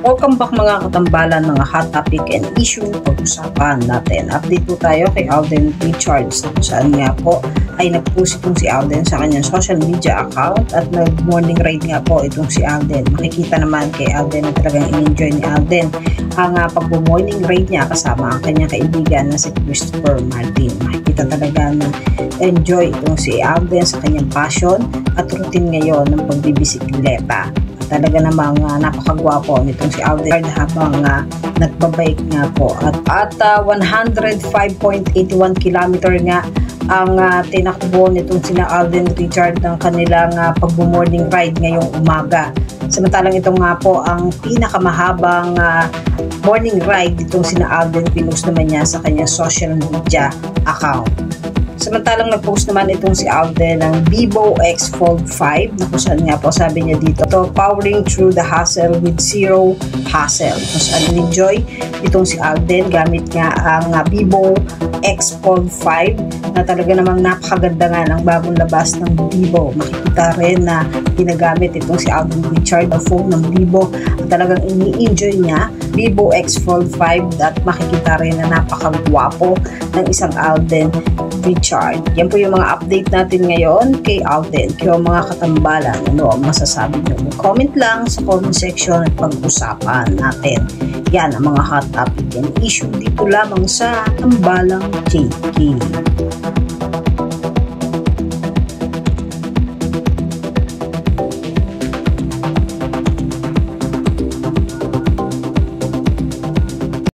Welcome back mga katambalan, mga hot topic and issue pag-usapan natin. Update po tayo kay Alden Richards, kung saan nga po ay nag-post itong si Alden sa kanyang social media account at nag-morning ride nga po itong si Alden. Makikita naman kay Alden na talagang in-enjoy ni Alden ang pag-morning ride niya kasama ang kanyang kaibigan na si Christopher Martin. Makikita talaga na enjoy itong si Alden sa kanyang passion at routine ngayon ng pagbibisikleta. Talaga namang napakagwapo nitong si Alden habang nagbabike nga po at 105.81 kilometer nga ang tinakbo nitong sina Alden Richard ng kanilang pag-morning ride ngayong umaga. Samantalang ito nga po ang pinakamahabang morning ride nitong sina Alden, pinost naman niya sa kanyang social media account. Samantalang nag-post naman itong si Alden ng Vivo X Fold 5 na kung saan nga po sabi niya dito, powering through the hassle with zero hassle. Kung saan enjoy itong si Alden gamit nga ang Vivo X Fold 5 na talaga namang napakaganda nga ng bagong labas ng Vivo. Makikita rin na ginagamit itong si Alden Richard ang phone ng Vivo at talagang ini-enjoy niya Vivo X Fold 5 at makikita rin na napakagwapo ng isang Alden Richard. Yan po yung mga update natin ngayon kay Alden. Kaya mga katambalan, ano ang masasabi nyo? Comment lang sa comment section at pag-usapan natin. Yan ang mga hot topic and issue dito lamang sa Tambalang JK.